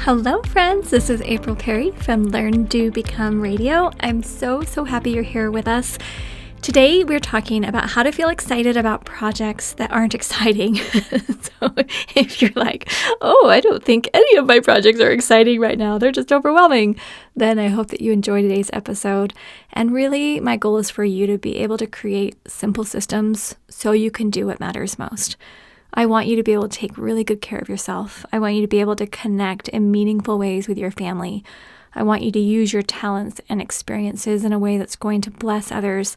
Hello, friends. This is April Perry from Learn, Do, Become Radio. I'm so happy you're here with us. Today, we're talking about how to feel excited about projects that aren't exciting. So if you're like, oh, I don't think any of my projects are exciting right now, they're just overwhelming, then I hope that you enjoy today's episode. And really, my goal is for you to be able to create simple systems so you can do what matters most. I want you to be able to take really good care of yourself. I want you to be able to connect in meaningful ways with your family. I want you to use your talents and experiences in a way that's going to bless others.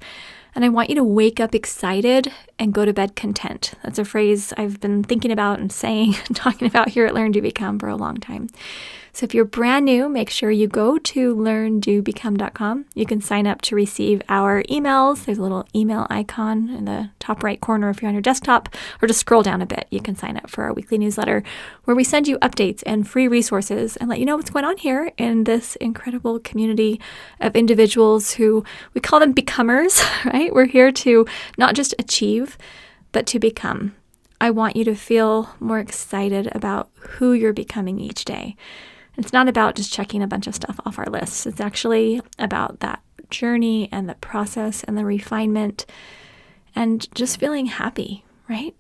And I want you to wake up excited and go to bed content. That's a phrase I've been thinking about and saying and talking about here at Learn, Do, Become for a long time. So if you're brand new, make sure you go to learndobecome.com. You can sign up to receive our emails. There's a little email icon in the top right corner if you're on your desktop, or just scroll down a bit. You can sign up for our weekly newsletter where we send you updates and free resources and let you know what's going on here in this incredible community of individuals who we call them becomers, right? We're here to not just achieve, but to become. I want you to feel more excited about who you're becoming each day. It's not about just checking a bunch of stuff off our lists. It's actually about that journey and the process and the refinement and just feeling happy, right?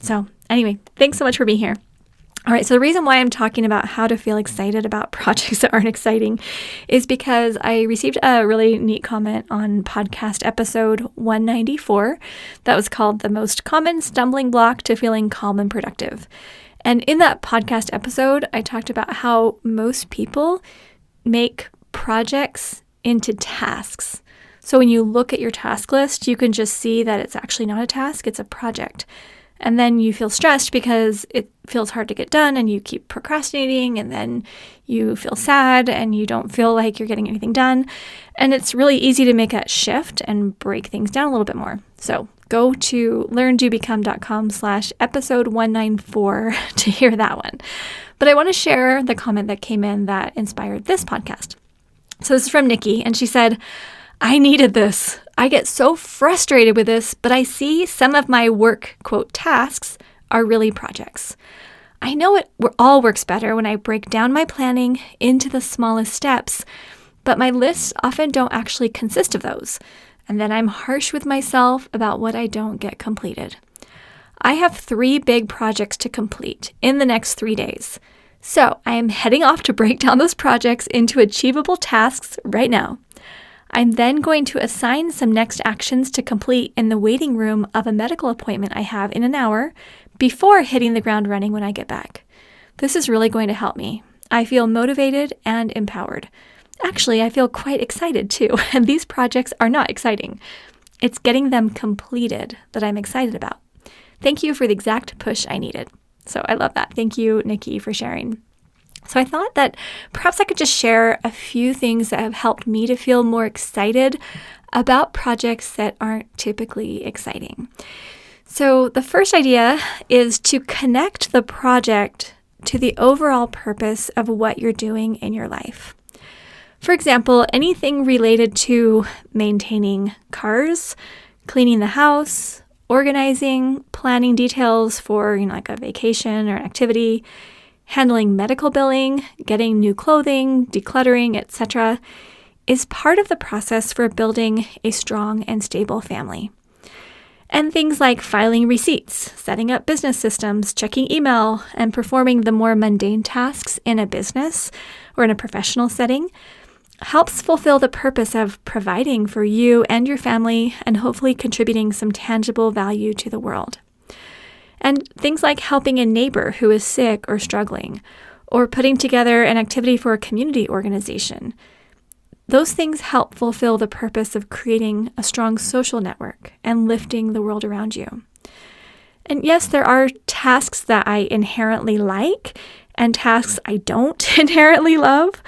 So anyway, thanks so much for being here. All right, so the reason why I'm talking about how to feel excited about projects that aren't exciting is because I received a really neat comment on podcast episode 194 that was called The Most Common Stumbling Block to Feeling Calm and Productive. And in that podcast episode, I talked about how most people make projects into tasks. So when you look at your task list, you can just see that it's actually not a task, it's a project. And then you feel stressed because it feels hard to get done and you keep procrastinating, and then you feel sad and you don't feel like you're getting anything done. And it's really easy to make that shift and break things down a little bit more. So go to learndobecome.com/episode 194 to hear that one. But I want to share the comment that came in that inspired this podcast. So this is from Nikki, and she said, I needed this. I get so frustrated with this, but I see some of my work, quote, tasks are really projects. I know it all works better when I break down my planning into the smallest steps, but my lists often don't actually consist of those. And then I'm harsh with myself about what I don't get completed. I have 3 big projects to complete in the next 3 days. So I am heading off to break down those projects into achievable tasks right now. I'm then going to assign some next actions to complete in the waiting room of a medical appointment I have in an hour before hitting the ground running when I get back. This is really going to help me. I feel motivated and empowered. Actually, I feel quite excited too, and these projects are not exciting. It's getting them completed that I'm excited about. Thank you for the exact push I needed. So I love that. Thank you, Nikki, for sharing. So I thought that perhaps I could just share a few things that have helped me to feel more excited about projects that aren't typically exciting. So the first idea is to connect the project to the overall purpose of what you're doing in your life. For example, anything related to maintaining cars, cleaning the house, organizing, planning details for, like a vacation or an activity, handling medical billing, getting new clothing, decluttering, etc., is part of the process for building a strong and stable family. And things like filing receipts, setting up business systems, checking email, and performing the more mundane tasks in a business or in a professional setting helps fulfill the purpose of providing for you and your family and hopefully contributing some tangible value to the world. And things like helping a neighbor who is sick or struggling, or putting together an activity for a community organization. Those things help fulfill the purpose of creating a strong social network and lifting the world around you. And yes, there are tasks that I inherently like and tasks I don't inherently love,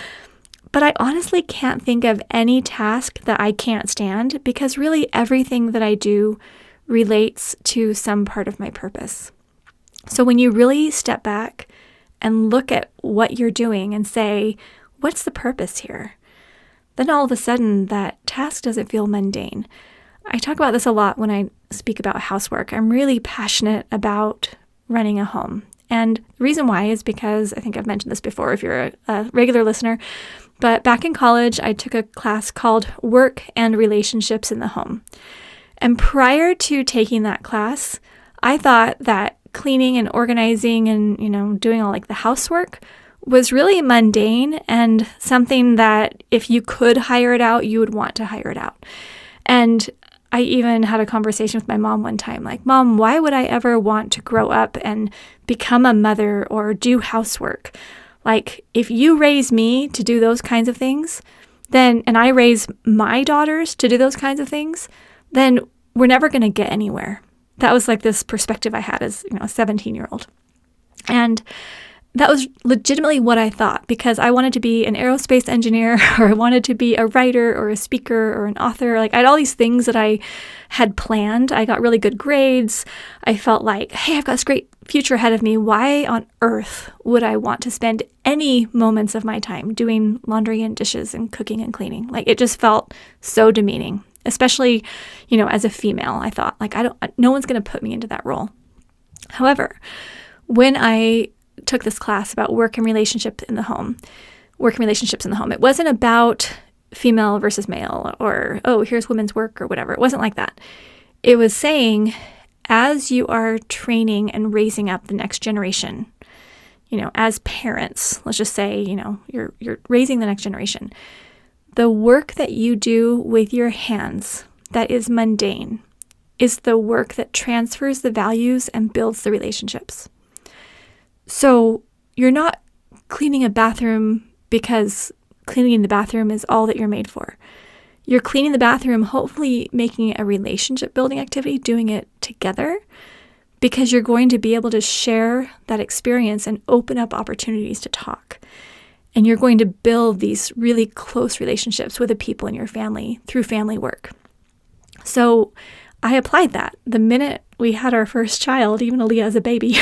but I honestly can't think of any task that I can't stand because really everything that I do relates to some part of my purpose. So when you really step back and look at what you're doing and say, what's the purpose here? Then all of a sudden that task doesn't feel mundane. I talk about this a lot when I speak about housework. I'm really passionate about running a home And the reason why is because I think I've mentioned this before if you're a regular listener, but back in college, I took a class called Work and Relationships in the Home. And prior to taking that class, I thought that cleaning and organizing and, doing all like the housework was really mundane and something that if you could hire it out, you would want to hire it out. And I even had a conversation with my mom one time, like, Mom, why would I ever want to grow up and become a mother or do housework? Like, if you raise me to do those kinds of things, and I raise my daughters to do those kinds of things, then we're never going to get anywhere. That was like this perspective I had as, a 17-year-old. And that was legitimately what I thought, because I wanted to be an aerospace engineer, or I wanted to be a writer or a speaker or an author. Like, I had all these things that I had planned. I got really good grades. I felt like, hey, I've got this great future ahead of me. Why on earth would I want to spend any moments of my time doing laundry and dishes and cooking and cleaning? Like, it just felt so demeaning, especially, as a female. I thought, like, no one's going to put me into that role. However, when I took this class about work and relationships in the home, it wasn't about female versus male or, oh, here's women's work or whatever. It wasn't like that. It was saying, as you are training and raising up the next generation, as parents, let's just say, you're raising the next generation, the work that you do with your hands that is mundane is the work that transfers the values and builds the relationships. So you're not cleaning a bathroom because cleaning the bathroom is all that you're made for. You're cleaning the bathroom, hopefully making it a relationship building activity, doing it together, because you're going to be able to share that experience and open up opportunities to talk. And you're going to build these really close relationships with the people in your family through family work. So I applied that. The minute we had our first child, even Aaliyah as a baby,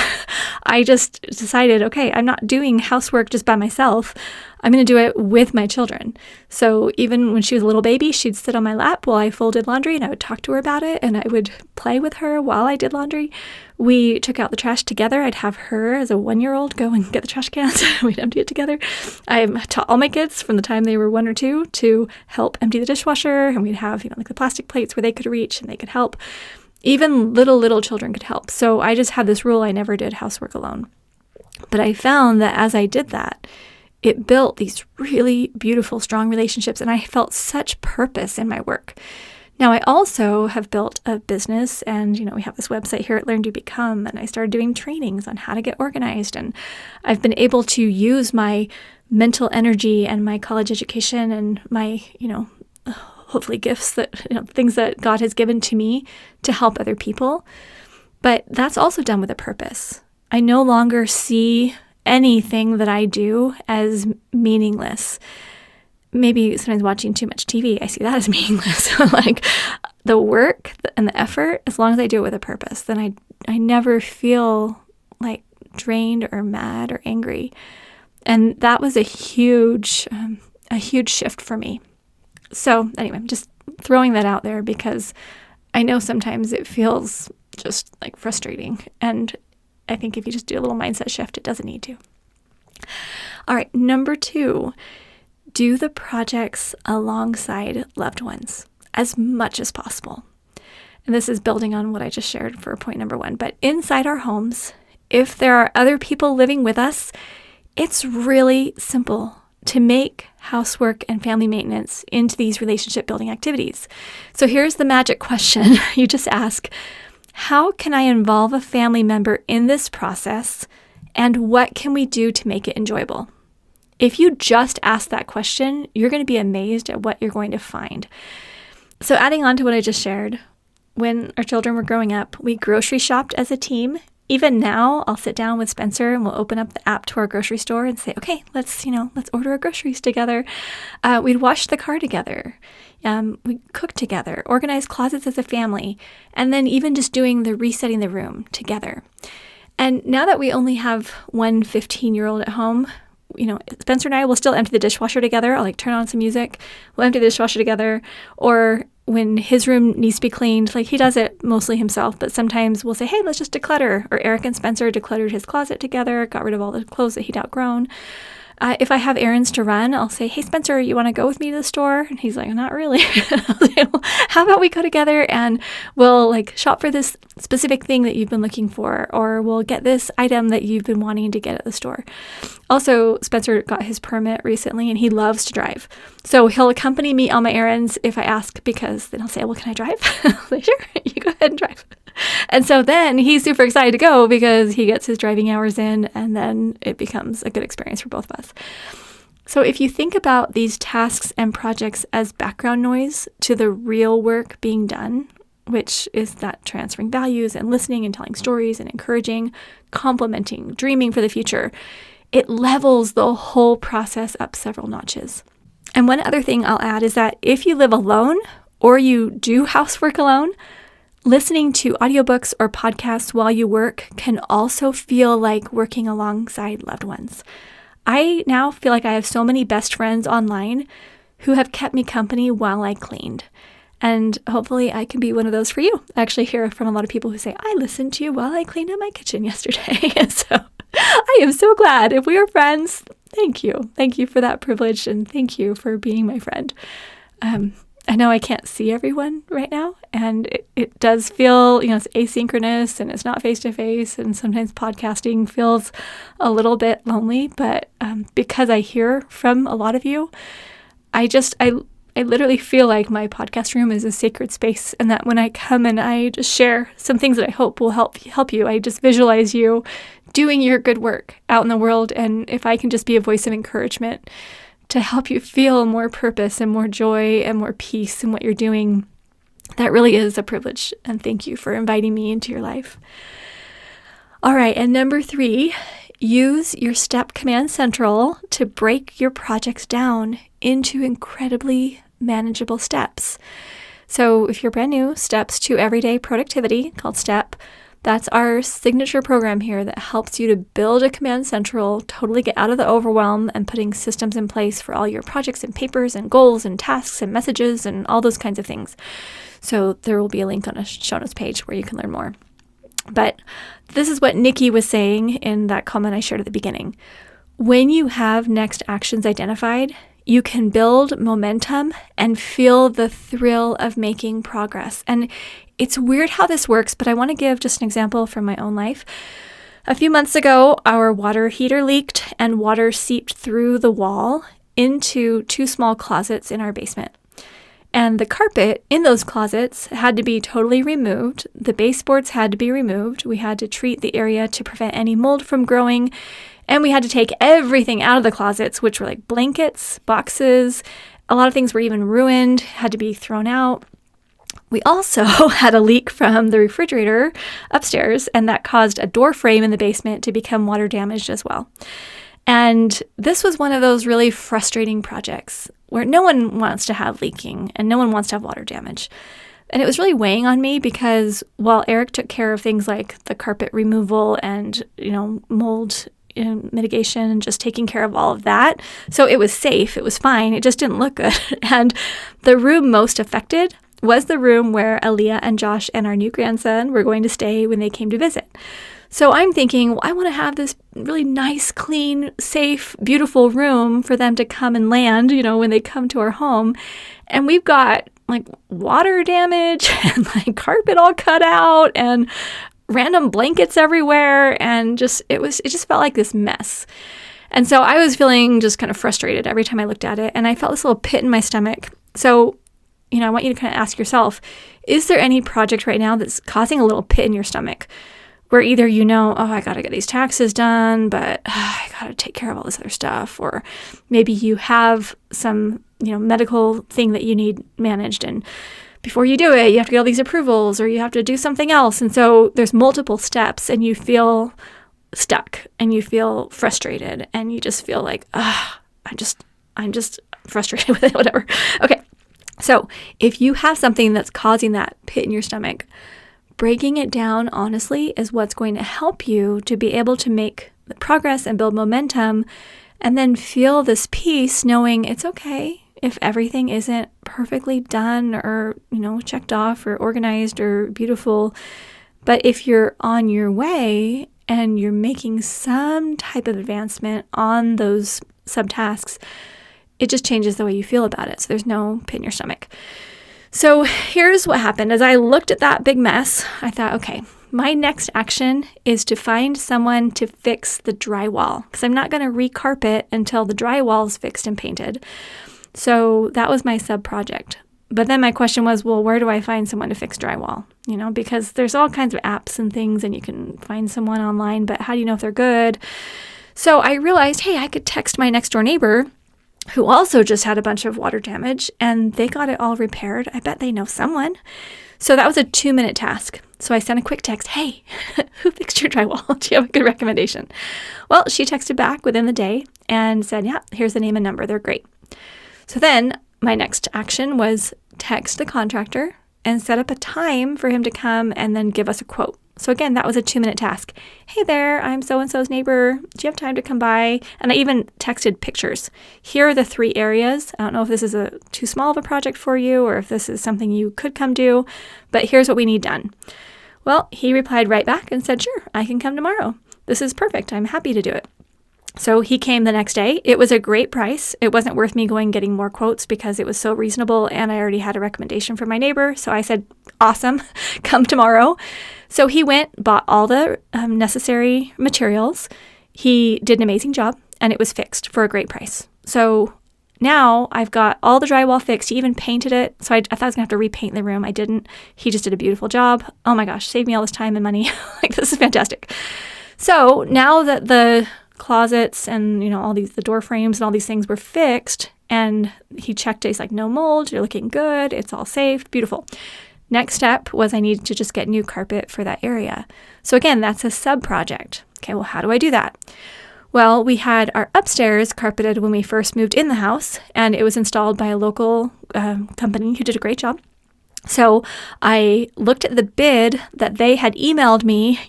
I just decided, okay, I'm not doing housework just by myself. I'm going to do it with my children. So even when she was a little baby, she'd sit on my lap while I folded laundry, and I would talk to her about it, and I would play with her while I did laundry. We took out the trash together. I'd have her as a 1-year-old go and get the trash cans. We'd empty it together. I taught all my kids from the time they were 1 or 2 to help empty the dishwasher, and we'd have, like the plastic plates where they could reach and they could help. Even little children could help. So I just had this rule: I never did housework alone. But I found that as I did that, it built these really beautiful, strong relationships, and I felt such purpose in my work. Now, I also have built a business, and, we have this website here at Learn to Become, and I started doing trainings on how to get organized, and I've been able to use my mental energy and my college education and my, hopefully gifts that, things that God has given to me to help other people. But that's also done with a purpose. I no longer see anything that I do as meaningless. Maybe sometimes watching too much TV, I see that as meaningless. Like the work and the effort, as long as I do it with a purpose, then I never feel like drained or mad or angry. And that was a huge shift for me. So anyway, I'm just throwing that out there because I know sometimes it feels just like frustrating. And I think if you just do a little mindset shift, it doesn't need to. All right, number 2, do the projects alongside loved ones as much as possible. And this is building on what I just shared for point number 1. But inside our homes, if there are other people living with us, it's really simple to make housework and family maintenance into these relationship building activities. So here's the magic question. You just ask, how can I involve a family member in this process, and what can we do to make it enjoyable? If you just ask that question, you're going to be amazed at what you're going to find. So adding on to what I just shared, when our children were growing up, we grocery shopped as a team. Even now, I'll sit down with Spencer and we'll open up the app to our grocery store and say, okay, let's order our groceries together. We'd wash the car together. We cook together, organize closets as a family, and then even just doing the resetting the room together. And now that we only have one 15-year-old at home, Spencer and I will still empty the dishwasher together. I'll turn on some music. We'll empty the dishwasher together. Or when his room needs to be cleaned, like he does it mostly himself, but sometimes we'll say, hey, let's just declutter. Or Eric and Spencer decluttered his closet together, got rid of all the clothes that he'd outgrown. If I have errands to run, I'll say, hey, Spencer, you want to go with me to the store? And he's like, not really. How about we go together and we'll like shop for this specific thing that you've been looking for, or we'll get this item that you've been wanting to get at the store. Also, Spencer got his permit recently and he loves to drive. So he'll accompany me on my errands if I ask, because then he'll say, well, can I drive? I'll say, sure, you go ahead and drive. And so then he's super excited to go because he gets his driving hours in, and then it becomes a good experience for both of us. So if you think about these tasks and projects as background noise to the real work being done, which is that transferring values and listening and telling stories and encouraging, complimenting, dreaming for the future, it levels the whole process up several notches. And one other thing I'll add is that if you live alone or you do housework alone, listening to audiobooks or podcasts while you work can also feel like working alongside loved ones. I now feel like I have so many best friends online who have kept me company while I cleaned. And hopefully I can be one of those for you. I actually hear from a lot of people who say, I listened to you while I cleaned up my kitchen yesterday. And so I am so glad. If we are friends, thank you. Thank you for that privilege, and thank you for being my friend. I know I can't see everyone right now, and it does feel, it's asynchronous and it's not face-to-face, and sometimes podcasting feels a little bit lonely, but because I hear from a lot of you, I literally feel like my podcast room is a sacred space, and that when I come and I just share some things that I hope will help you, I just visualize you doing your good work out in the world, and if I can just be a voice of encouragement to help you feel more purpose and more joy and more peace in what you're doing, that really is a privilege. And thank you for inviting me into your life. All right. And number 3, use your STEP Command Central to break your projects down into incredibly manageable steps. So if you're brand new, Steps to Everyday Productivity, called STEP, that's our signature program here that helps you to build a command central, totally get out of the overwhelm, and putting systems in place for all your projects and papers and goals and tasks and messages and all those kinds of things. So there will be a link on a show notes page where you can learn more. But this is what Nikki was saying in that comment I shared at the beginning. When you have next actions identified, you can build momentum and feel the thrill of making progress. And it's weird how this works, but I want to give just an example from my own life. A few months ago, our water heater leaked and water seeped through the wall into 2 small closets in our basement. And the carpet in those closets had to be totally removed. The baseboards had to be removed. We had to treat the area to prevent any mold from growing. And we had to take everything out of the closets, which were like blankets, boxes. A lot of things were even ruined, had to be thrown out. We also had a leak from the refrigerator upstairs, and that caused a door frame in the basement to become water damaged as well. And this was one of those really frustrating projects where no one wants to have leaking and no one wants to have water damage. And it was really weighing on me because while Eric took care of things like the carpet removal and, mold mitigation and just taking care of all of that, so it was safe, it was fine, it just didn't look good. And the room most affected was the room where Aaliyah and Josh and our new grandson were going to stay when they came to visit. So I'm thinking, well, I want to have this really nice, clean, safe, beautiful room for them to come and land, when they come to our home. And we've got like water damage and like carpet all cut out and random blankets everywhere. And it just felt like this mess. And so I was feeling just kind of frustrated every time I looked at it. And I felt this little pit in my stomach. So I want you to kind of ask yourself, is there any project right now that's causing a little pit in your stomach where either I got to get these taxes done, but I got to take care of all this other stuff, or maybe you have some, medical thing that you need managed, and before you do it, you have to get all these approvals, or you have to do something else, and so there's multiple steps, and you feel stuck, and you feel frustrated, and you just feel like, I'm just frustrated with it, whatever. Okay. So if you have something that's causing that pit in your stomach, breaking it down honestly is what's going to help you to be able to make progress and build momentum, and then feel this peace knowing it's okay. if everything isn't perfectly done or, checked off or organized or beautiful. But if you're on your way and you're making some type of advancement on those subtasks, it just changes the way you feel about it. So there's no pit in your stomach. So here's what happened. As I looked at that big mess, I thought, okay, my next action is to find someone to fix the drywall, because I'm not going to recarpet until the drywall is fixed and painted. So that was my sub project. But then my question was, well, where do I find someone to fix drywall? Because there's all kinds of apps and things and you can find someone online, but how do you know if they're good? So I realized, hey, I could text my next door neighbor who also just had a bunch of water damage and they got it all repaired. I bet they know someone. So that was a 2-minute task. So I sent a quick text, hey, who fixed your drywall? Do you have a good recommendation? Well, she texted back within the day and said, yeah, here's the name and number. They're great. So then my next action was text the contractor and set up a time for him to come and then give us a quote. So again, that was a 2-minute task. Hey there, I'm so-and-so's neighbor. Do you have time to come by? And I even texted pictures. Here are the 3 areas. I don't know if this is too small of a project for you or if this is something you could come do, but here's what we need done. Well, he replied right back and said, sure, I can come tomorrow. This is perfect. I'm happy to do it. So he came the next day. It was a great price. It wasn't worth me getting more quotes because it was so reasonable and I already had a recommendation from my neighbor. So I said, awesome, come tomorrow. So he went, bought all the necessary materials. He did an amazing job and it was fixed for a great price. So now I've got all the drywall fixed. He even painted it. So I thought I was going to have to repaint the room. I didn't. He just did a beautiful job. Oh my gosh, saved me all this time and money. This is fantastic. So now that the closets and, all the door frames and all these things were fixed and he checked it, he's like, no mold, you're looking good. It's all safe. Beautiful. Next step was I needed to just get new carpet for that area. So again, that's a sub project. Okay, well, how do I do that? Well, we had our upstairs carpeted when we first moved in the house, and it was installed by a local company who did a great job. So I looked at the bid that they had emailed me,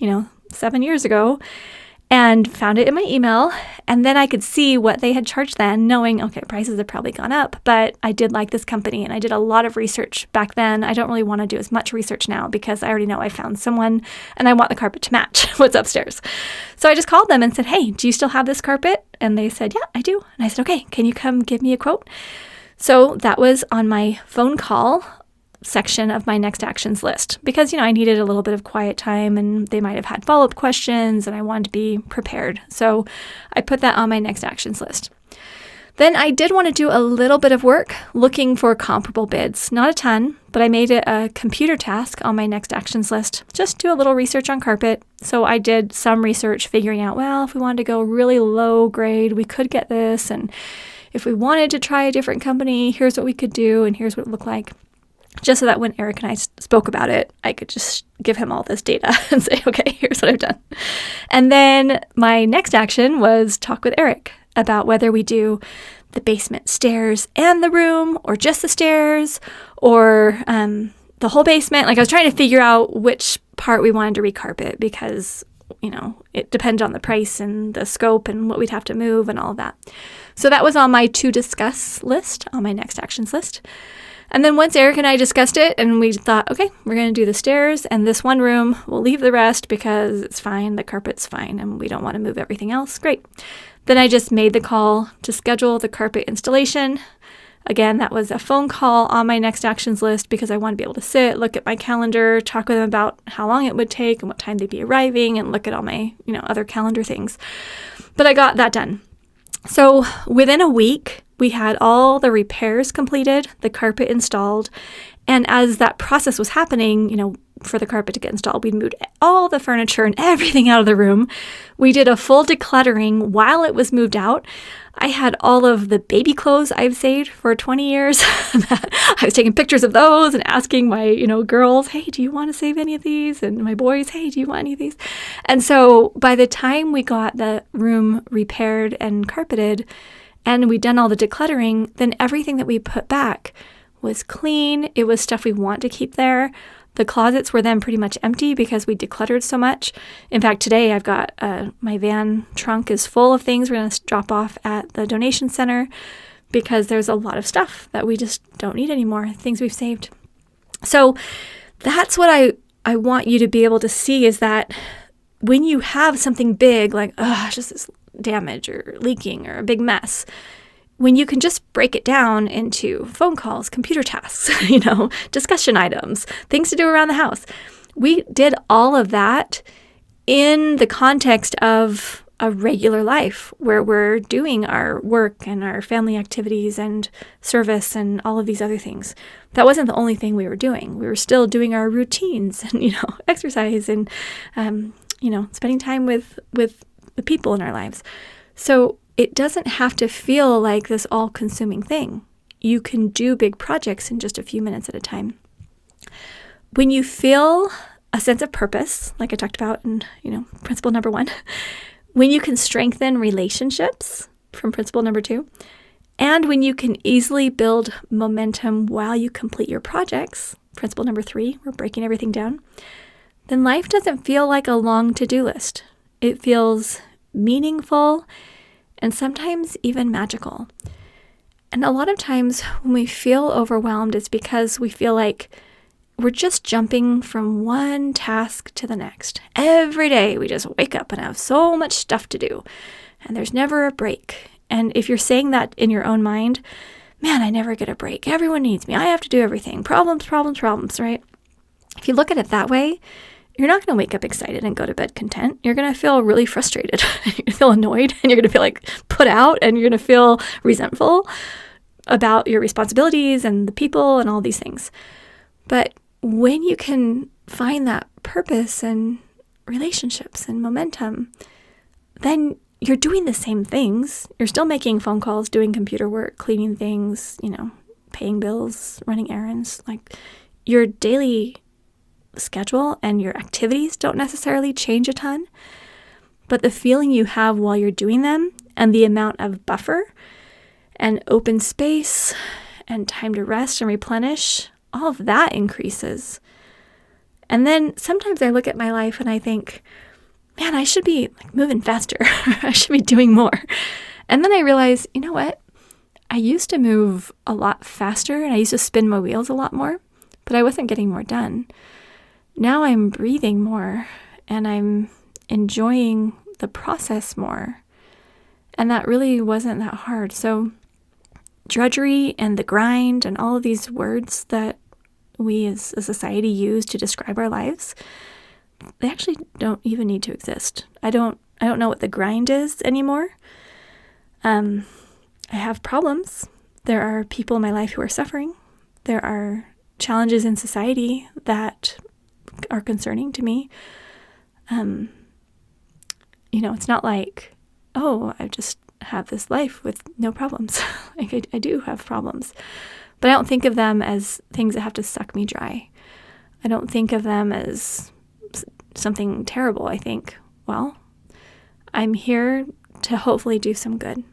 7 years ago, and found it in my email. And then I could see what they had charged then, knowing, okay, prices have probably gone up, but I did like this company and I did a lot of research back then. I don't really want to do as much research now because I already know I found someone and I want the carpet to match what's upstairs. So I just called them and said, hey, do you still have this carpet? And they said, yeah, I do. And I said, okay, can you come give me a quote? So that was on my phone call section of my next actions list because, I needed a little bit of quiet time and they might have had follow-up questions and I wanted to be prepared. So I put that on my next actions list. Then I did want to do a little bit of work looking for comparable bids, not a ton, but I made it a computer task on my next actions list. Just do a little research on carpet. So I did some research figuring out, well, if we wanted to go really low grade, we could get this. And if we wanted to try a different company, here's what we could do and here's what it looked like. Just so that when Eric and I spoke about it, I could just give him all this data and say, okay, here's what I've done. And then my next action was talk with Eric about whether we do the basement stairs and the room or just the stairs or the whole basement. I was trying to figure out which part we wanted to recarpet because, it depended on the price and the scope and what we'd have to move and all of that. So that was on my to discuss list, on my next actions list. And then once Eric and I discussed it and we thought, okay, we're going to do the stairs and this one room, we'll leave the rest because it's fine, the carpet's fine, and we don't want to move everything else. Great. Then I just made the call to schedule the carpet installation. Again, that was a phone call on my next actions list because I want to be able to sit, look at my calendar, talk with them about how long it would take and what time they'd be arriving and look at all my, other calendar things. But I got that done. So within a week, we had all the repairs completed, the carpet installed, and as that process was happening, for the carpet to get installed, we moved all the furniture and everything out of the room. We did a full decluttering while it was moved out. I had all of the baby clothes I've saved for 20 years. I was taking pictures of those and asking my, girls, hey, do you want to save any of these? And my boys, hey, do you want any of these? And so by the time we got the room repaired and carpeted and we'd done all the decluttering, then everything that we put back was clean. It was stuff we want to keep there. The closets were then pretty much empty because we decluttered so much. In fact, today I've got my van trunk is full of things we're going to drop off at the donation center because there's a lot of stuff that we just don't need anymore, things we've saved. So that's what I want you to be able to see, is that when you have something big, like, just this damage or leaking or a big mess, when you can just break it down into phone calls, computer tasks, discussion items, things to do around the house. We did all of that in the context of a regular life where we're doing our work and our family activities and service and all of these other things. That wasn't the only thing we were doing. We were still doing our routines and, exercise and, spending time with the people in our lives. So it doesn't have to feel like this all-consuming thing. You can do big projects in just a few minutes at a time. When you feel a sense of purpose, like I talked about in, principle number 1, when you can strengthen relationships from principle number 2, and when you can easily build momentum while you complete your projects, principle number 3, we're breaking everything down, then life doesn't feel like a long to-do list. It feels meaningful and sometimes even magical. And a lot of times when we feel overwhelmed, it's because we feel like we're just jumping from one task to the next. Every day we just wake up and have so much stuff to do, and there's never a break. And if you're saying that in your own mind, man, I never get a break. Everyone needs me. I have to do everything. Problems, problems, problems, right? If you look at it that way, you're not going to wake up excited and go to bed content. You're going to feel really frustrated. You're going to feel annoyed, and you're going to feel like put out, and you're going to feel resentful about your responsibilities and the people and all these things. But when you can find that purpose and relationships and momentum, then you're doing the same things. You're still making phone calls, doing computer work, cleaning things, paying bills, running errands. Like, your daily schedule and your activities don't necessarily change a ton, but the feeling you have while you're doing them and the amount of buffer and open space and time to rest and replenish, all of that increases. And then sometimes I look at my life and I think, man, I should be moving faster. I should be doing more. And then I realize, you know what? I used to move a lot faster and I used to spin my wheels a lot more, but I wasn't getting more done. Now I'm breathing more and I'm enjoying the process more. And that really wasn't that hard. So drudgery and the grind and all of these words that we as a society use to describe our lives, they actually don't even need to exist. I don't know what the grind is anymore. I have problems. There are people in my life who are suffering. There are challenges in society that are concerning to me. It's not like, I just have this life with no problems. Like I do have problems, but I don't think of them as things that have to suck me dry. I don't think of them as something terrible. I think, well, I'm here to hopefully do some good.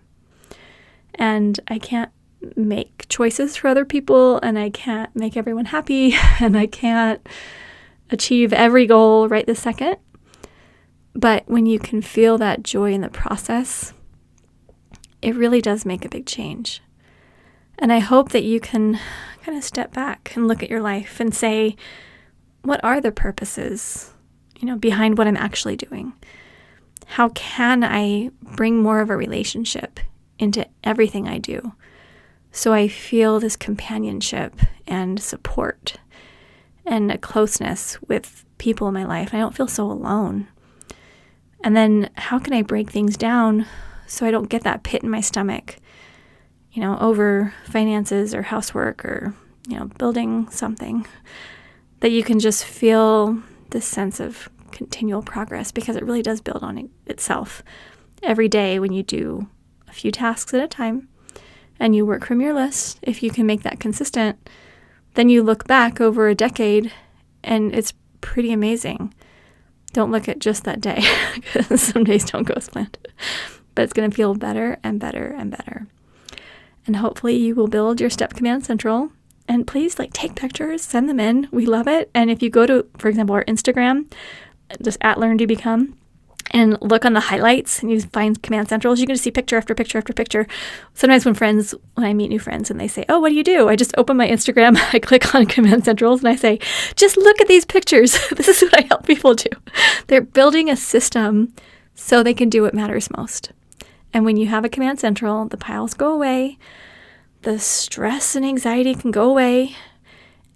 And I can't make choices for other people, and I can't make everyone happy, and I can't achieve every goal right this second. But when you can feel that joy in the process, it really does make a big change. And I hope that you can kind of step back and look at your life and say, what are the purposes, behind what I'm actually doing? How can I bring more of a relationship into everything I do so I feel this companionship and support and a closeness with people in my life? I don't feel so alone. And then how can I break things down so I don't get that pit in my stomach, over finances or housework or, building something, that you can just feel this sense of continual progress, because it really does build on itself every day when you do a few tasks at a time and you work from your list. If you can make that consistent, then you look back over a decade and it's pretty amazing. Don't look at just that day, because some days don't go as planned, but it's going to feel better and better and better. And hopefully you will build your Step Command Central, and please take pictures, send them in. We love it. And if you go to, for example, our Instagram, just @LearnToBecome, and look on the highlights and you find Command Centrals, you can just see picture after picture after picture. Sometimes when I meet new friends and they say, oh, what do you do? I just open my Instagram, I click on Command Centrals and I say, just look at these pictures. This is what I help people do. They're building a system so they can do what matters most. And when you have a Command Central, the piles go away, the stress and anxiety can go away,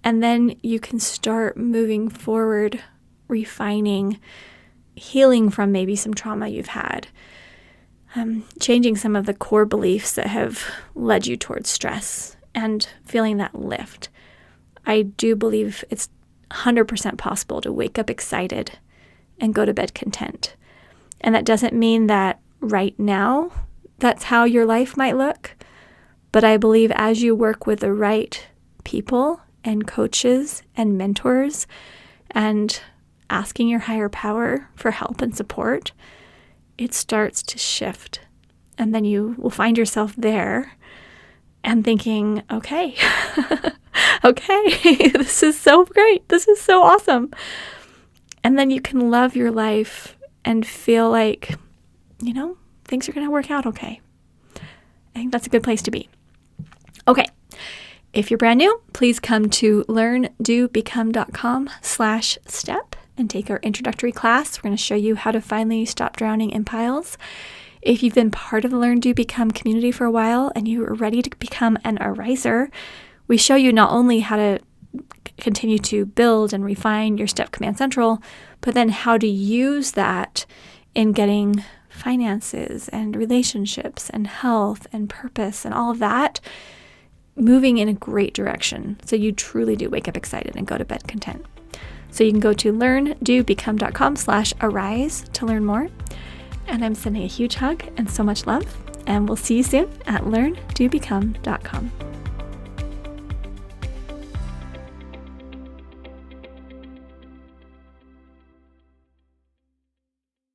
and then you can start moving forward, refining, healing from maybe some trauma you've had, changing some of the core beliefs that have led you towards stress and feeling that lift. I do believe it's 100% possible to wake up excited and go to bed content. And that doesn't mean that right now that's how your life might look, but I believe as you work with the right people and coaches and mentors and asking your higher power for help and support, it starts to shift. And then you will find yourself there and thinking, okay, okay, this is so great. This is so awesome. And then you can love your life and feel like, things are going to work out okay. I think that's a good place to be. Okay. If you're brand new, please come to learndobecome.com/step and take our introductory class. We're going to show you how to finally stop drowning in piles. If you've been part of the Learn, Do, Become community for a while and you are ready to become an ariser, we show you not only how to continue to build and refine your STEP Command Central, but then how to use that in getting finances and relationships and health and purpose and all of that moving in a great direction. So you truly do wake up excited and go to bed content. So you can go to learndobecome.com/arise to learn more. And I'm sending a huge hug and so much love. And we'll see you soon at learndobecome.com.